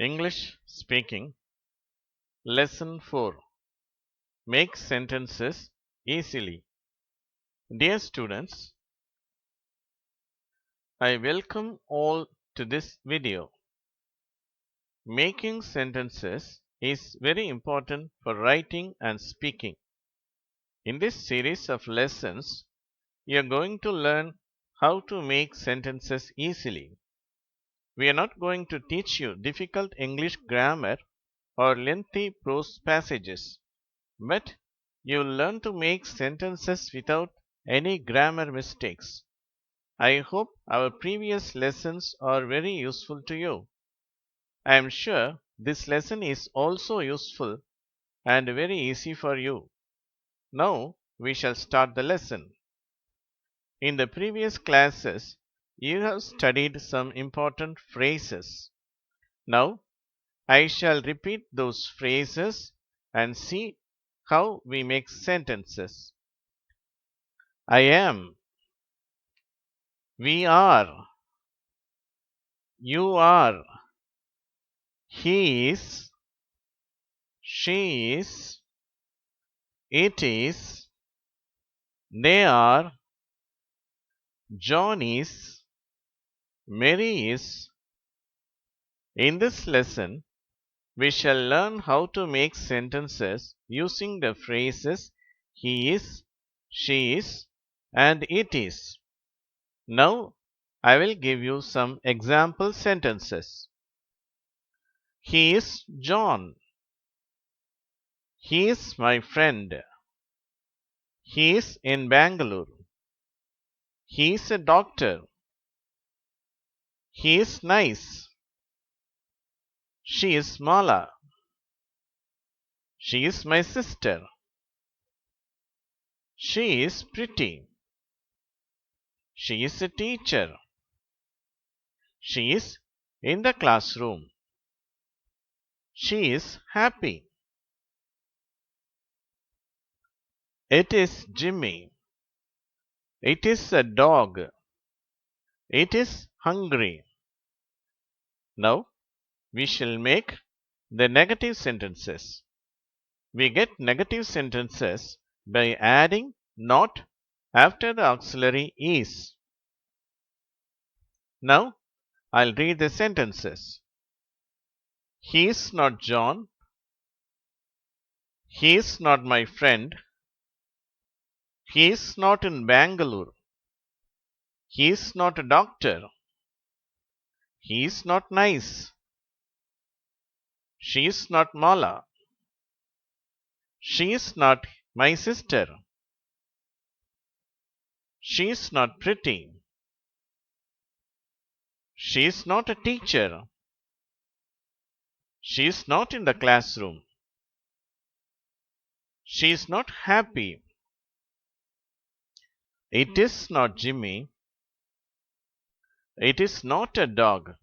English Speaking Lesson 4 Make Sentences Easily. Dear students, I welcome all to this video. Making sentences is very important for writing and speaking. In this series of lessons, you are going to learn how to make sentences easily. We are not going to teach you difficult English grammar or lengthy prose passages, but you will learn to make sentences without any grammar mistakes. I hope our previous lessons are very useful to you. I am sure this lesson is also useful and very easy for you. Now we shall start the lesson. In the previous classes, you have studied some important phrases. Now I shall repeat those phrases and see how we make sentences. I am. We are. You are. He is. She is. It is. They are. John is. Mary is. In this lesson, we shall learn how to make sentences using the phrases he is, she is, and it is. Now, I will give you some example sentences. He is John. He is my friend. He is in Bangalore. He is a doctor. He is nice. She is Mala. She is my sister. She is pretty. She is a teacher. She is in the classroom. She is happy. It is Jimmy. It is a dog. It is hungry. Now we shall make the negative sentences. We get negative sentences by adding not after the auxiliary is. Now I'll read the sentences. He is not John. He is not my friend. He is not in Bangalore. He is not a doctor. He is not nice. She is not Mala. She is not my sister. She is not pretty. She is not a teacher. She is not in the classroom. She is not happy. It is not Jimmy. It is not a dog.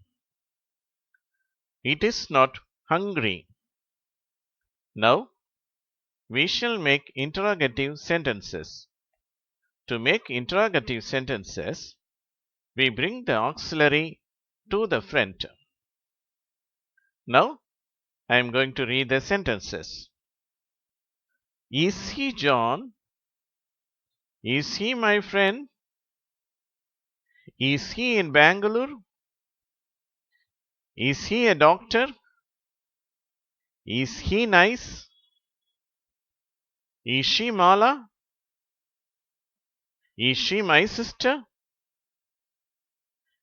It is not hungry. Now we shall make interrogative sentences. To make interrogative sentences, we bring the auxiliary to the front. Now I am going to read the sentences. Is he John? Is he my friend? Is he in Bangalore? Is he a doctor? Is he nice? Is she Mala? Is she my sister?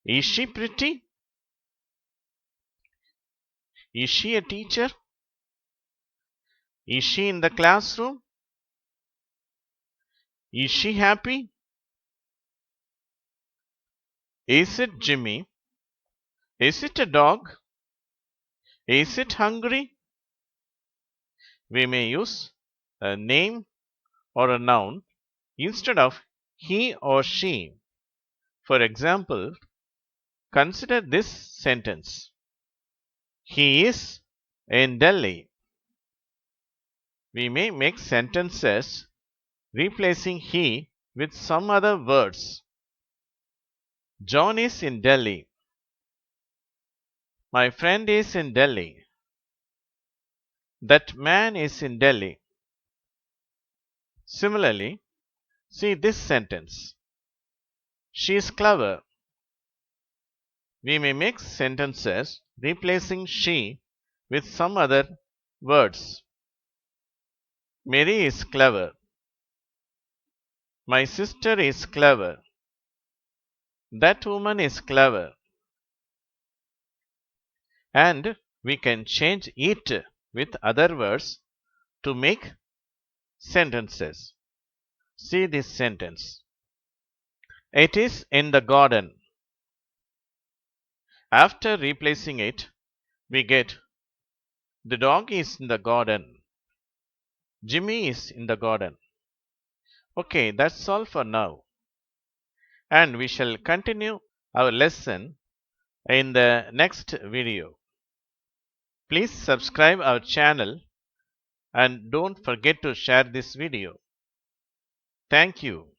Is she pretty? Is she a teacher? Is she in the classroom? Is she happy? Is it Jimmy? Is it a dog? Is it hungry? We may use a name or a noun instead of he or she. For example, consider this sentence. He is in Delhi. We may make sentences replacing he with some other words. John is in Delhi. My friend is in Delhi. That man is in Delhi. Similarly, see this sentence. She is clever. We may make sentences replacing she with some other words. Mary is clever. My sister is clever. That woman is clever. And we can change it with other words to make sentences. See this sentence. It is in the garden. After replacing it, we get the dog is in the garden. Jimmy is in the garden. Okay, that's all for now. And we shall continue our lesson in the next video. Please subscribe our channel and don't forget to share this video. Thank you.